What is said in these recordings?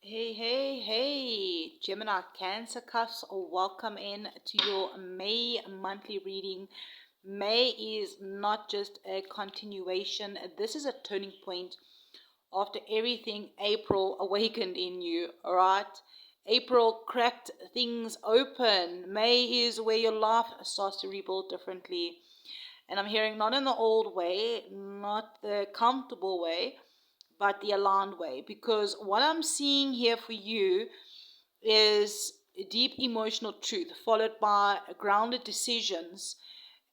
Hey, hey, hey, Gemini-Cancer Cusp, or welcome in to your May monthly reading. May is not just a continuation, this is a turning point after everything April awakened in you, all right? April cracked things open. May is where your life starts to rebuild differently. And I'm hearing not in the old way, not the comfortable way, but the aligned way. Because what I'm seeing here for you is deep emotional truth followed by grounded decisions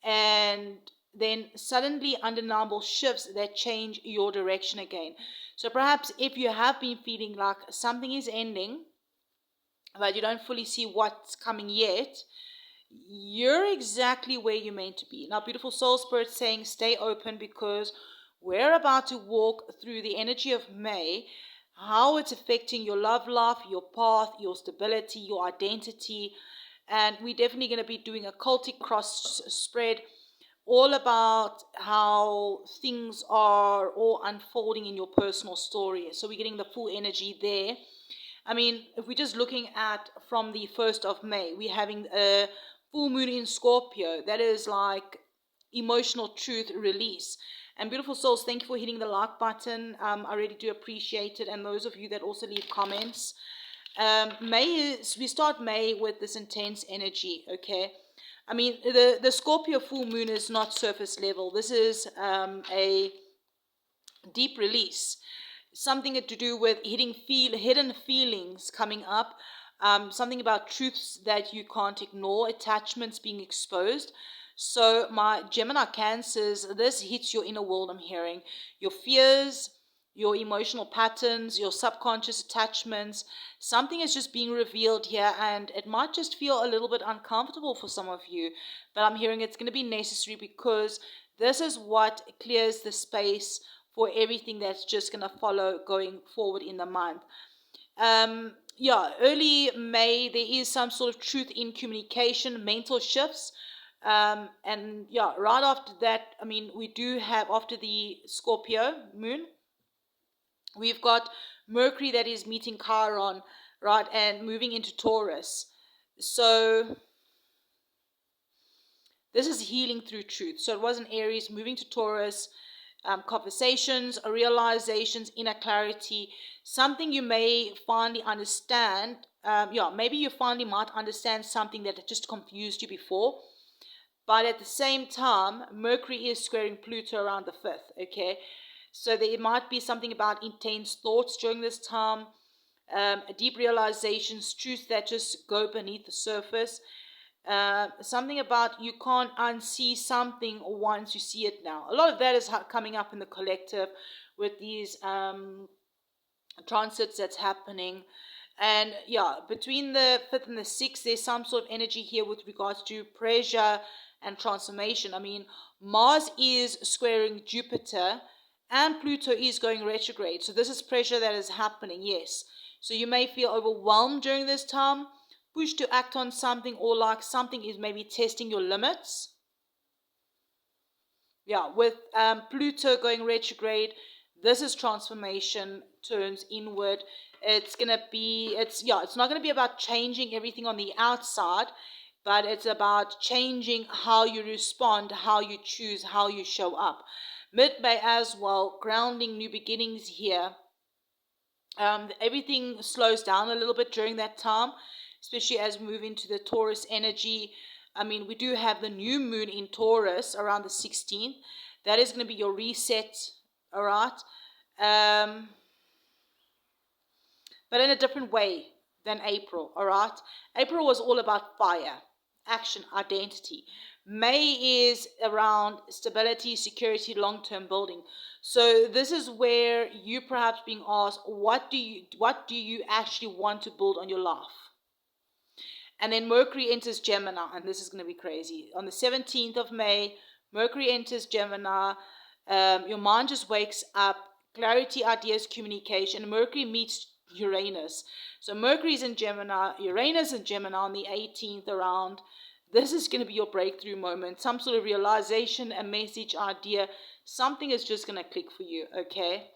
and then suddenly undeniable shifts that change your direction again. So perhaps if you have been feeling like something is ending, but you don't fully see what's coming yet, you're exactly where you're meant to be. Now, beautiful soul spirit saying stay open because we're about to walk through the energy of May, how it's affecting your love life, your path, your stability, your identity. And we're definitely going to be doing a cultic cross spread all about how things are all unfolding in your personal story. So we're getting the full energy there. I mean, if we're just looking at from the 1st of May, we're having a full moon in Scorpio. That is like emotional truth release. And beautiful souls, thank you for hitting the like button. I really do appreciate it. And those of you that also leave comments. We start May with this intense energy, okay? I mean, the Scorpio full moon is not surface level. This is a deep release, something to do with hidden feelings coming up, something about truths that you can't ignore, attachments being exposed. So my Gemini Cancers, this hits your inner world. I'm hearing your fears, your emotional patterns, your subconscious attachments. Something is just being revealed here, and it might just feel a little bit uncomfortable for some of you, but I'm hearing it's going to be necessary because this is what clears the space for everything that's just going to follow going forward in the month. Early May, there is some sort of truth in communication, mental shifts. Right after that, I mean, we do have, after the Scorpio moon, we've got Mercury that is meeting Chiron, right, and moving into Taurus. So this is healing through truth. So it was in Aries, moving to Taurus, conversations, realizations, inner clarity, something you may finally understand. Maybe you finally might understand something that just confused you before. But at the same time, Mercury is squaring Pluto around the 5th, okay? So there might be something about intense thoughts during this time, deep realizations, truths that just go beneath the surface. Something about you can't unsee something once you see it now. A lot of that is coming up in the collective with these transits that's happening. And between the 5th and the 6th, there's some sort of energy here with regards to pressure and transformation. I mean, Mars is squaring Jupiter and Pluto is going retrograde. So this is pressure that is happening, yes. So you may feel overwhelmed during this time, pushed to act on something, or like something is maybe testing your limits. With Pluto going retrograde, this is transformation, turns inward. It's not gonna be about changing everything on the outside, but it's about changing how you respond, how you choose, how you show up. Mid-May as well, grounding, new beginnings here. Everything slows down a little bit during that time, especially as we move into the Taurus energy. I mean, we do have the new moon in Taurus around the 16th. That is going to be your reset, all right? But in a different way than April, all right? April was all about fire, action, identity. May is around stability, security, long-term building. So this is where you perhaps being asked, what do you actually want to build on your life? And then Mercury enters Gemini, and this is going to be crazy. On the 17th of May, Mercury enters Gemini. Your mind just wakes up. Clarity, ideas, communication. Mercury meets Uranus. So Mercury is in Gemini, Uranus in Gemini on the 18th around. This is going to be your breakthrough moment. Some sort of realization, a message, idea. Something is just going to click for you, okay?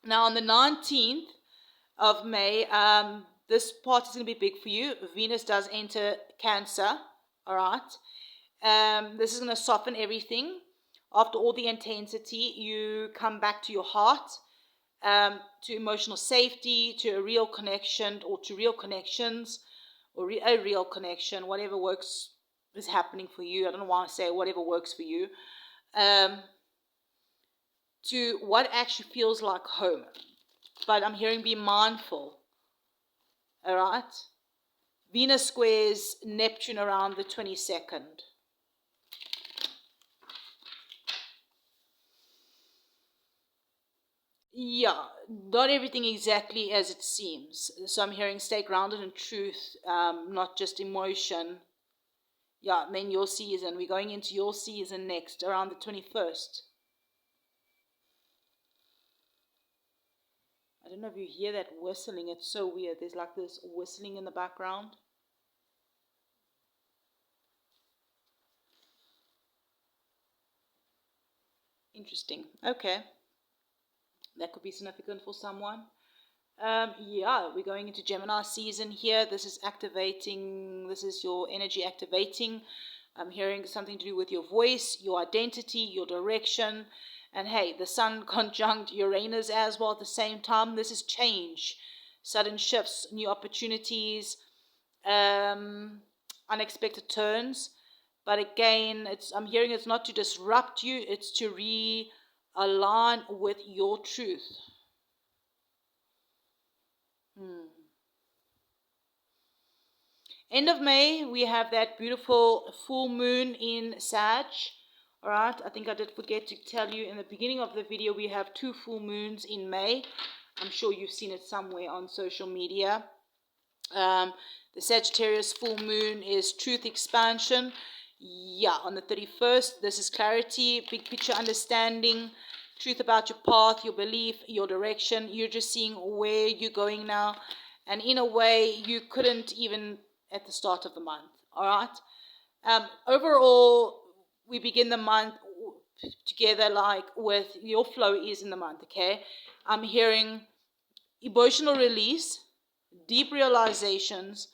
Now on the 19th, of May. This part is going to be big for you. Venus does enter Cancer, all right? This is going to soften everything. After all the intensity, you come back to your heart, to emotional safety, to a real connection, or to real connections, or a real connection, whatever works is happening for you. I don't want to say whatever works for you. To what actually feels like home. But I'm hearing be mindful. All right? Venus squares Neptune around the 22nd. Yeah, not everything exactly as it seems. So I'm hearing stay grounded in truth, not just emotion. Yeah, then your season. We're going into your season next, around the 21st. I don't know if you hear that whistling. It's so weird. There's like this whistling in the background. Interesting. Okay. That could be significant for someone. Yeah, we're going into Gemini season here. This is activating, this is your energy activating. I'm hearing something to do with your voice, your identity, your direction. And hey, the sun conjunct Uranus as well at the same time. This is change, sudden shifts, new opportunities, unexpected turns. But again, I'm hearing it's not to disrupt you, it's to realign with your truth. End of May, we have that beautiful full moon in Sag. All right, I think I did forget to tell you in the beginning of the video, we have 2 full moons in May. I'm sure you've seen it somewhere on social media. The Sagittarius full moon is truth expansion. Yeah, on the 31st, this is clarity, big picture understanding, truth about your path, your belief, your direction. You're just seeing where you're going now. And in a way, you couldn't even at the start of the month. All right. Overall, we begin the month together like with your flow is in the month. Okay. I'm hearing emotional release, deep realizations,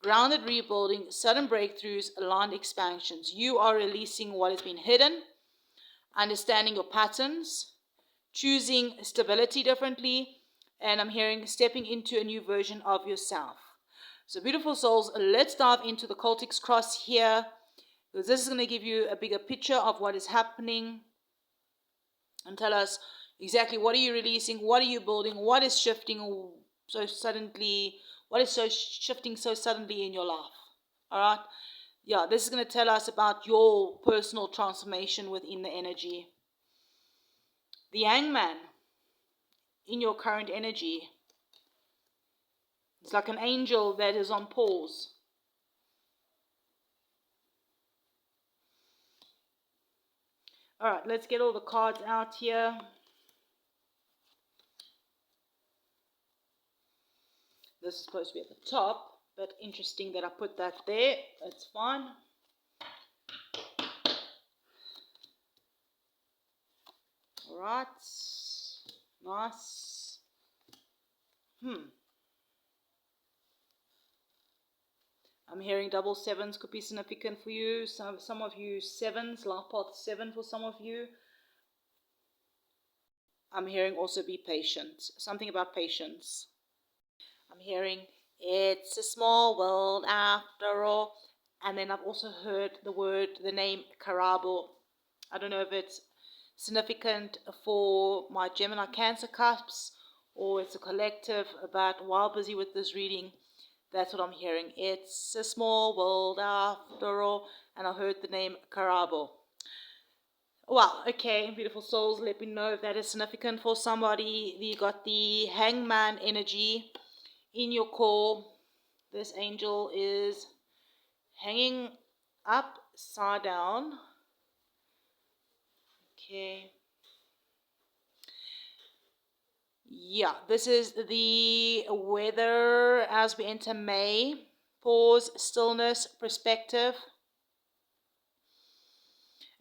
grounded rebuilding, sudden breakthroughs, aligned expansions. You are releasing what has been hidden, understanding your patterns, choosing stability differently, and I'm hearing stepping into a new version of yourself. So beautiful souls, let's dive into the Cultic's Cross here, because this is going to give you a bigger picture of what is happening and tell us exactly what are you releasing, what are you building, what is shifting so suddenly, what is so shifting so suddenly in your life. All right. Yeah, this is going to tell us about your personal transformation within the energy. The Hangman in your current energy. It's like an angel that is on pause. All right, let's get all the cards out here. This is supposed to be at the top, but interesting that I put that there. That's fine. All right, nice. I'm hearing double sevens could be significant for you. Some of you sevens, life path 7 for some of you. I'm hearing also be patient. Something about patience. I'm hearing it's a small world after all. And then I've also heard the name Karabo. I don't know if it's significant for my Gemini-Cancer cusps or it's a collective, but while busy with this reading, that's what I'm hearing. It's a small world after all. And I heard the name Karabo. Well, okay, beautiful souls, let me know if that is significant for somebody. You got the Hangman energy in your core. This angel is hanging upside down. Okay. Yeah, this is the weather as we enter May. Pause, stillness, perspective.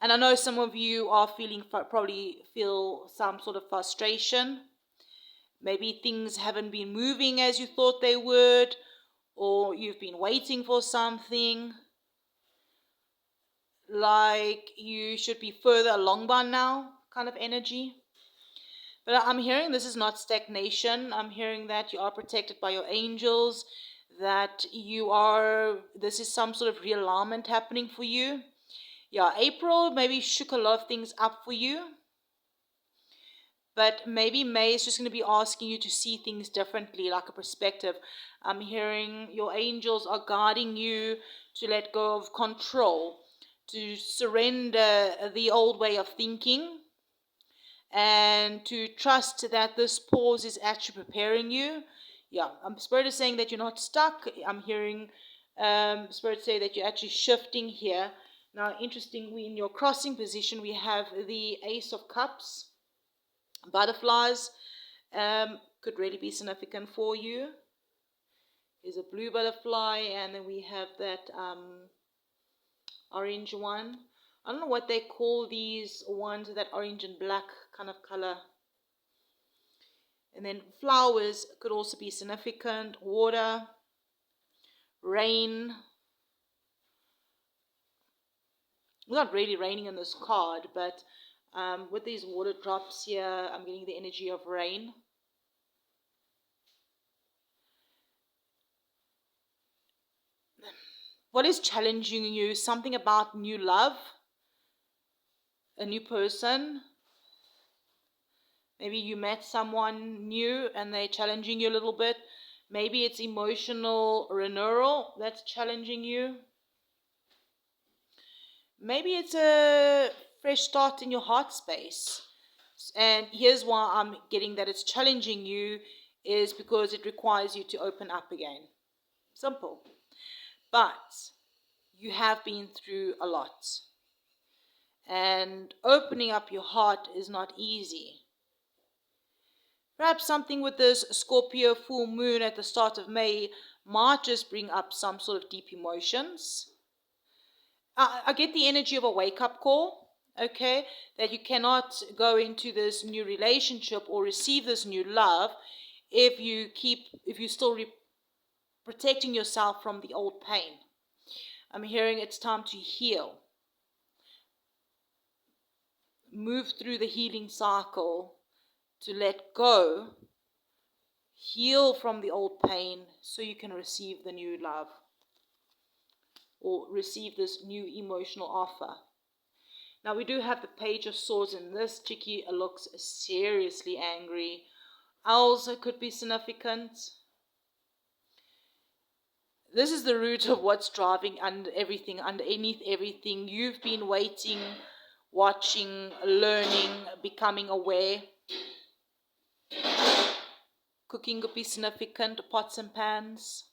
And I know some of you are probably feel some sort of frustration. Maybe things haven't been moving as you thought they would, or you've been waiting for something. Like you should be further along by now, kind of energy. But I'm hearing this is not stagnation. I'm hearing that you are protected by your angels, that this is some sort of realignment happening for you. Yeah, April maybe shook a lot of things up for you. But maybe May is just going to be asking you to see things differently, like a perspective. I'm hearing your angels are guiding you to let go of control, to surrender the old way of thinking, and to trust that this pause is actually preparing you. Yeah, Spirit is saying that you're not stuck. I'm hearing Spirit say that you're actually shifting here. Now, interestingly, in your crossing position, we have the Ace of Cups. Butterflies could really be significant for you. There's a blue butterfly, and then we have that orange one. I don't know what they call these ones, that orange and black kind of color. And then flowers could also be significant. Water, rain. It's not really raining in this card, but with these water drops here, I'm getting the energy of rain. What is challenging you? Something about new love, a new person. Maybe you met someone new and they're challenging you a little bit. Maybe it's emotional renewal that's challenging you. Maybe it's a fresh start in your heart space. And here's why I'm getting that it's challenging you, is because it requires you to open up again. Simple. But you have been through a lot. And opening up your heart is not easy. Perhaps something with this Scorpio full moon at the start of May might just bring up some sort of deep emotions. I get the energy of a wake-up call, okay? That you cannot go into this new relationship or receive this new love if you're still protecting yourself from the old pain. I'm hearing it's time to heal. Move through the healing cycle, to let go, heal from the old pain so you can receive the new love or receive this new emotional offer. Now we do have the Page of Swords, and this chickie looks seriously angry. Owls could be significant. This is the root of what's driving underneath everything. You've been waiting, watching, learning, becoming aware. Cooking could be significant, pots and pans.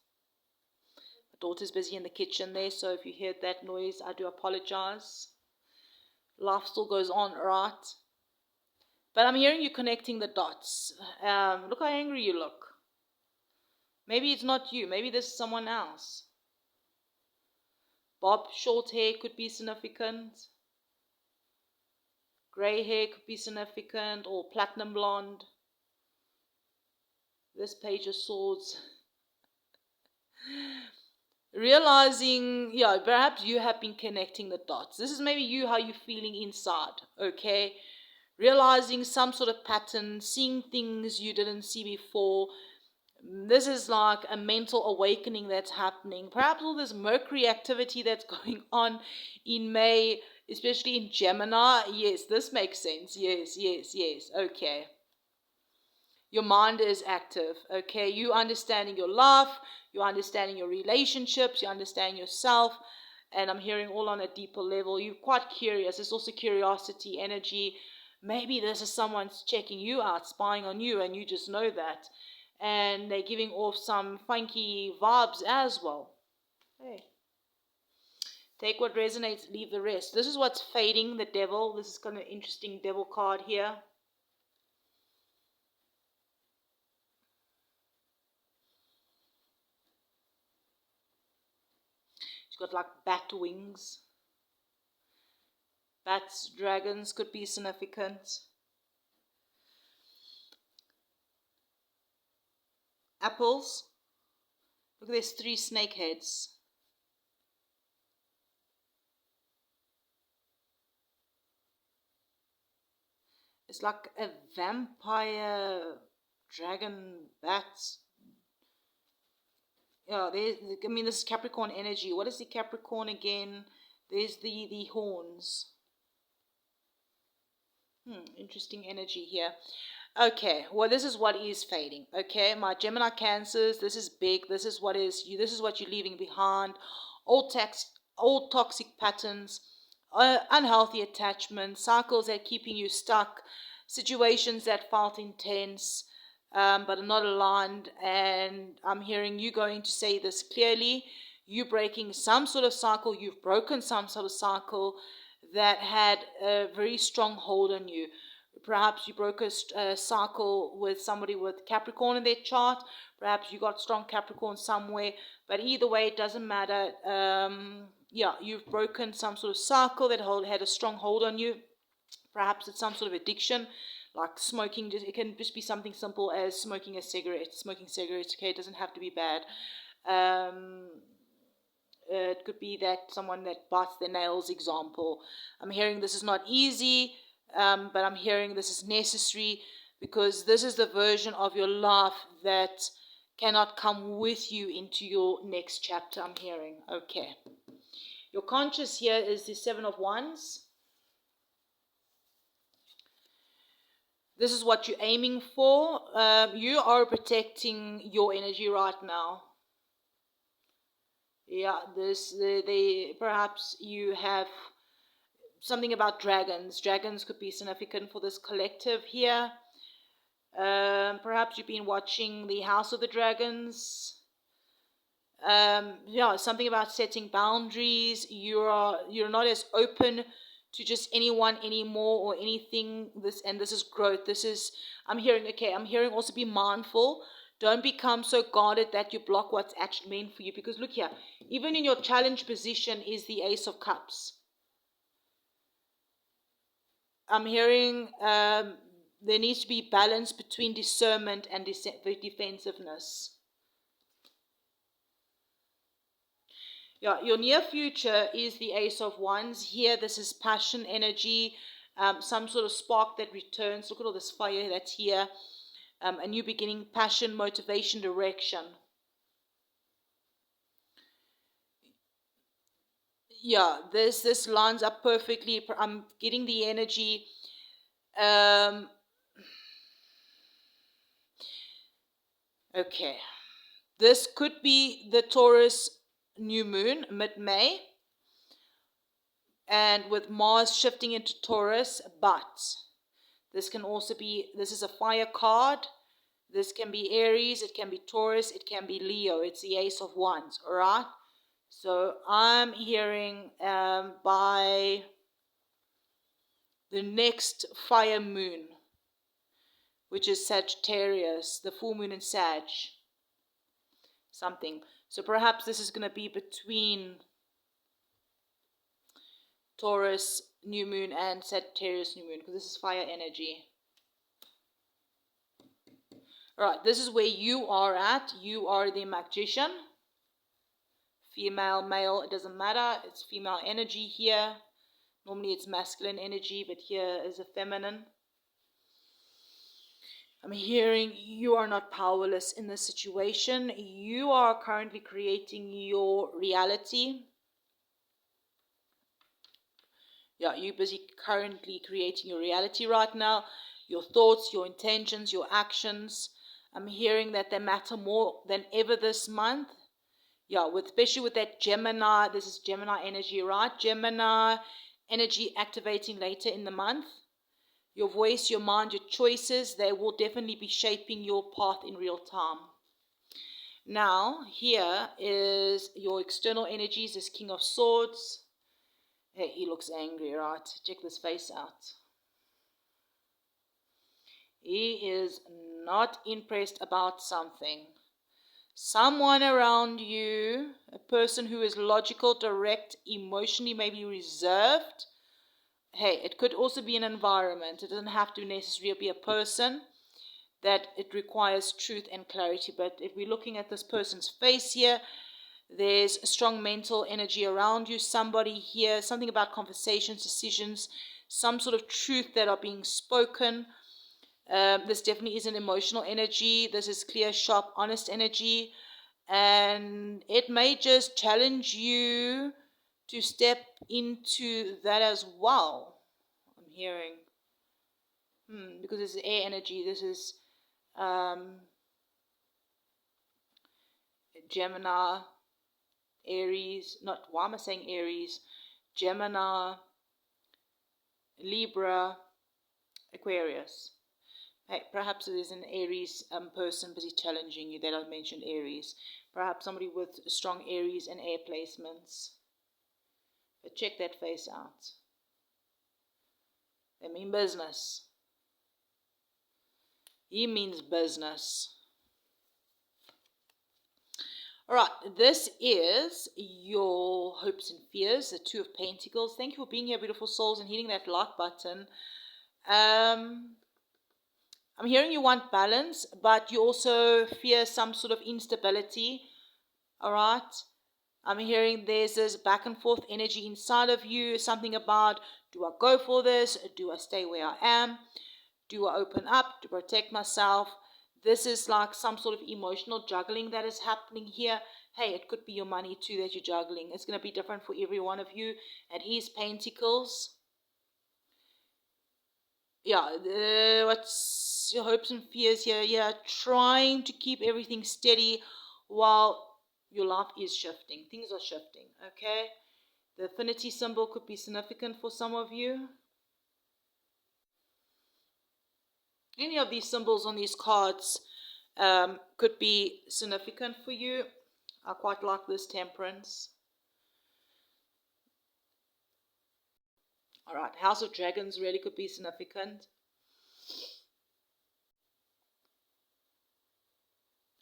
My daughter's busy in the kitchen there, so if you hear that noise, I do apologize. Life still goes on, right? But I'm hearing you connecting the dots. Look how angry you look. Maybe it's not you. Maybe this is someone else. Bob, short hair could be significant. Grey hair could be significant, or platinum blonde. This Page of Swords. Realizing, yeah, perhaps you have been connecting the dots. This is maybe you, how you're feeling inside, okay? Realizing some sort of pattern, seeing things you didn't see before. This is like a mental awakening that's happening. Perhaps all this Mercury activity that's going on in May, especially in Gemini. Yes, this makes sense. Yes, okay. Your mind is active, okay? You understanding your life, you understanding your relationships, you understand yourself, and I'm hearing all on a deeper level. You're quite curious. There's also curiosity, energy. Maybe this is someone's checking you out, spying on you, and you just know that. And they're giving off some funky vibes as well. Hey. Take what resonates, leave the rest. This is what's fading, the devil. This is kind of an interesting devil card here. She's got like bat wings. Bats, dragons could be significant. apples. Look, there's 3 snake heads. It's like a vampire, dragon, bat. Yeah, I mean, this is Capricorn energy. What is the Capricorn again? There's the horns. Interesting energy here. Okay, well, this is what is fading. Okay, my Gemini Cancers, this is big. This is what is you. This is what you're leaving behind. Old toxic patterns, unhealthy attachments, cycles that are keeping you stuck, situations that felt intense, but are not aligned. And I'm hearing you going to say this clearly. You breaking some sort of cycle. You've broken some sort of cycle that had a very strong hold on you. Perhaps you broke a cycle with somebody with Capricorn in their chart. Perhaps you got strong Capricorn somewhere. But either way, it doesn't matter. You've broken some sort of cycle that had a strong hold on you. Perhaps it's some sort of addiction, like smoking. It can just be something simple as smoking a cigarette. Smoking cigarettes, okay, it doesn't have to be bad. It could be that someone that bites their nails, example. I'm hearing this is not easy, but I'm hearing this is necessary because this is the version of your life that cannot come with you into your next chapter, I'm hearing. Okay. Your conscious here is the 7 of Wands. This is what you're aiming for. You are protecting your energy right now. Yeah, perhaps you have something about dragons. Dragons could be significant for this collective here. Perhaps you've been watching the House of the Dragons. Something about setting boundaries. You're not as open to just anyone anymore or anything. This is growth. I'm hearing also be mindful. Don't become so guarded that you block what's actually meant for you. Because look here, even in your challenge position is the Ace of Cups. I'm hearing there needs to be balance between discernment and defensiveness. Yeah, your near future is the Ace of Wands. Here, this is passion, energy, some sort of spark that returns. Look at all this fire that's here. A new beginning, passion, motivation, direction. Yeah, this lines up perfectly. I'm getting the energy. Okay. This could be the Taurus new moon, mid-May. And with Mars shifting into Taurus, but this can also be, this is a fire card. This can be Aries, it can be Taurus, it can be Leo. It's the Ace of Wands, all right? So I'm hearing by the next fire moon, which is Sagittarius, the full moon in Sag, something. So perhaps this is going to be between Taurus new moon and Sagittarius new moon, because this is fire energy. All right, this is where you are at. You are the magician. Female, male, it doesn't matter. It's female energy here. Normally it's masculine energy, but here is a feminine. I'm hearing you are not powerless in this situation. You are currently creating your reality. Yeah, you're busy currently creating your reality right now. Your thoughts, your intentions, your actions. I'm hearing that they matter more than ever this month. Yeah, especially with that Gemini. This is Gemini energy, right? Gemini energy activating later in the month. Your voice, your mind, your choices, they will definitely be shaping your path in real time. Now, here is your external energies, this King of Swords. Hey, he looks angry, right? Check this face out. He is not impressed about something. Someone around you, a person who is logical, direct, emotionally maybe reserved. Hey, it could also be an environment. It doesn't have to necessarily be a person. that it requires truth and clarity. But if we're looking at this person's face here, there's a strong mental energy around you. Somebody here, something about conversations, decisions, some sort of truth that are being spoken. This definitely is an emotional energy. This is clear, sharp, honest energy. And it may just challenge you to step into that as well. I'm hearing. Because it's air energy. This is Gemini, Aries. Not, why am I saying Aries? Gemini, Libra, Aquarius. Hey, perhaps it is an Aries person busy challenging you that I mentioned Aries. Perhaps somebody with strong Aries and air placements. But check that face out. They mean business. He means business. All right, this is your hopes and fears, the Two of Pentacles. Thank you for being here, beautiful souls, and hitting that like button. I'm hearing you want balance, but you also fear some sort of instability. All right. I'm hearing there's this back and forth energy inside of you. Something about, do I go for this? Do I stay where I am? Do I open up to protect myself? This is like some sort of emotional juggling that is happening here. Hey, it could be your money too that you're juggling. It's going to be different for every one of you. It is Pentacles. Yeah, what's your hopes and fears here? Yeah, trying to keep everything steady while your life is shifting. Things are shifting, okay? The affinity symbol could be significant for some of you. Any of these symbols on these cards could be significant for you. I quite like this Temperance. All right, House of Dragons really could be significant.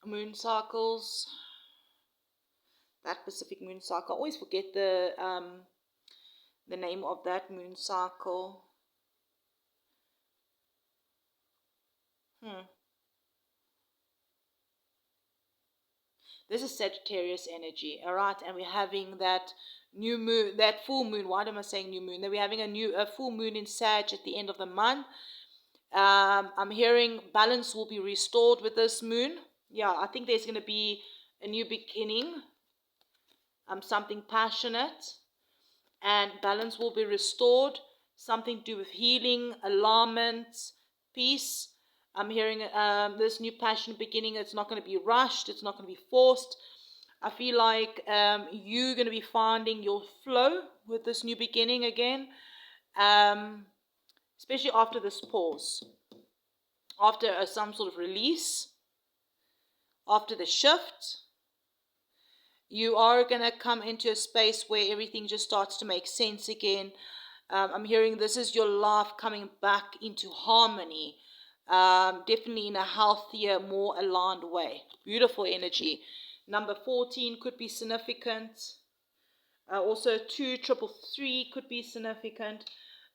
Moon cycles. That Pacific moon cycle. I always forget the name of that moon cycle. This is Sagittarius energy, all right, and we're having that new moon, that full moon. Why am I saying new moon? That we're having a full moon in Sag at the end of the month. I'm hearing balance will be restored with this moon. Yeah, I think there's going to be a new beginning. Something passionate, and balance will be restored. Something to do with healing, alignment, peace. I'm hearing this new passionate beginning. It's not going to be rushed. It's not going to be forced. I feel like you're going to be finding your flow with this new beginning again, especially after this pause, after some sort of release, after the shift. You are going to come into a space where everything just starts to make sense again. I'm hearing this is your life coming back into harmony. Definitely in a healthier, more aligned way. Beautiful energy. Number 14 could be significant. Also 2333 could be significant.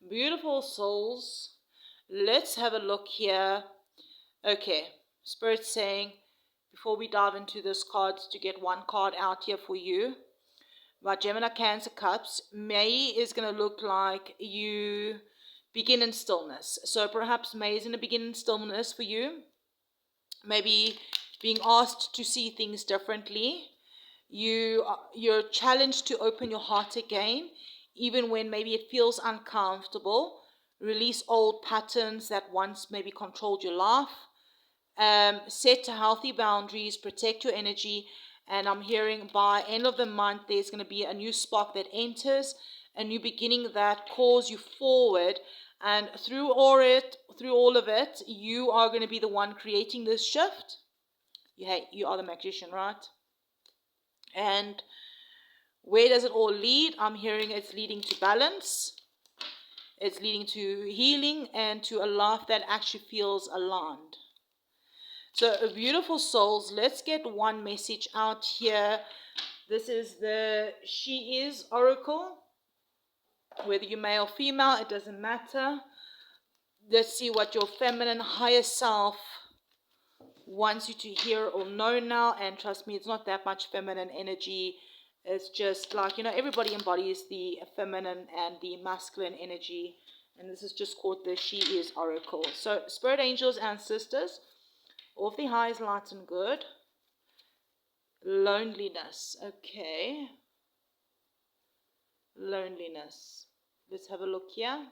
Beautiful souls. Let's have a look here. Okay, Spirit's saying, before we dive into this cards, to get one card out here for you. But Gemini-Cancer Cusp, May is going to look like you begin in stillness. So perhaps May is in a begin in stillness for you. Maybe being asked to see things differently. You're challenged to open your heart again, even when maybe it feels uncomfortable. Release old patterns that once maybe controlled your life. Set healthy boundaries, protect your energy, and I'm hearing by end of the month there's going to be a new spark that enters, a new beginning that calls you forward, and through all of it, you are going to be the one creating this shift. You are the magician, right? And where does it all lead? I'm hearing it's leading to balance. It's leading to healing and to a life that actually feels aligned. So, beautiful souls, let's get one message out here. This is the She Is Oracle. Whether you're male or female, it doesn't matter. Let's see what your feminine higher self wants you to hear or know now. And trust me, it's not that much feminine energy. It's just like, everybody embodies the feminine and the masculine energy. And this is just called the She Is Oracle. So spirit angels and sisters, all of the highs, lights, and good. Loneliness. Okay. Loneliness. Let's have a look here.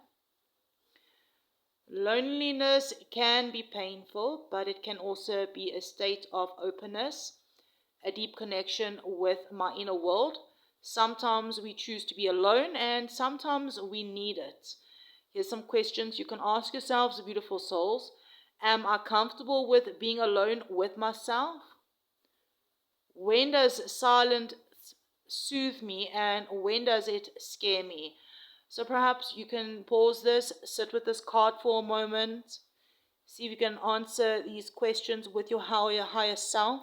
Loneliness can be painful, but it can also be a state of openness, a deep connection with my inner world. Sometimes we choose to be alone, and sometimes we need it. Here's some questions you can ask yourselves, beautiful souls. Am I comfortable with being alone with myself? When does silence soothe me, and when does it scare me? So perhaps you can pause this, sit with this card for a moment, see if you can answer these questions with your higher self.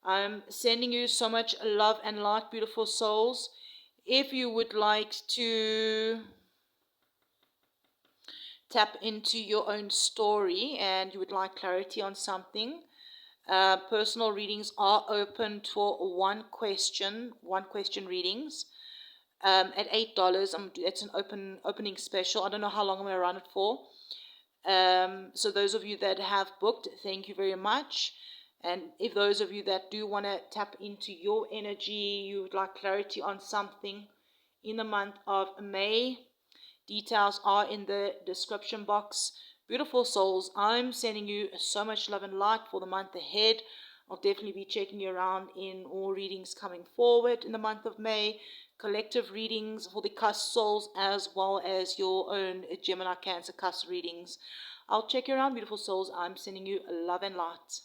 I'm sending you so much love and light, beautiful souls. If you would like to tap into your own story and you would like clarity on something, personal readings are open for one question readings. At $8, it's an opening special. I don't know how long I'm going to run it for. So those of you that have booked, thank you very much. And if those of you that do want to tap into your energy, you would like clarity on something in the month of May, details are in the description box. Beautiful souls, I'm sending you so much love and light for the month ahead. I'll definitely be checking you around in all readings coming forward in the month of May. Collective readings for the Cusp souls as well as your own Gemini-Cancer Cusp readings. I'll check you around, beautiful souls. I'm sending you love and light.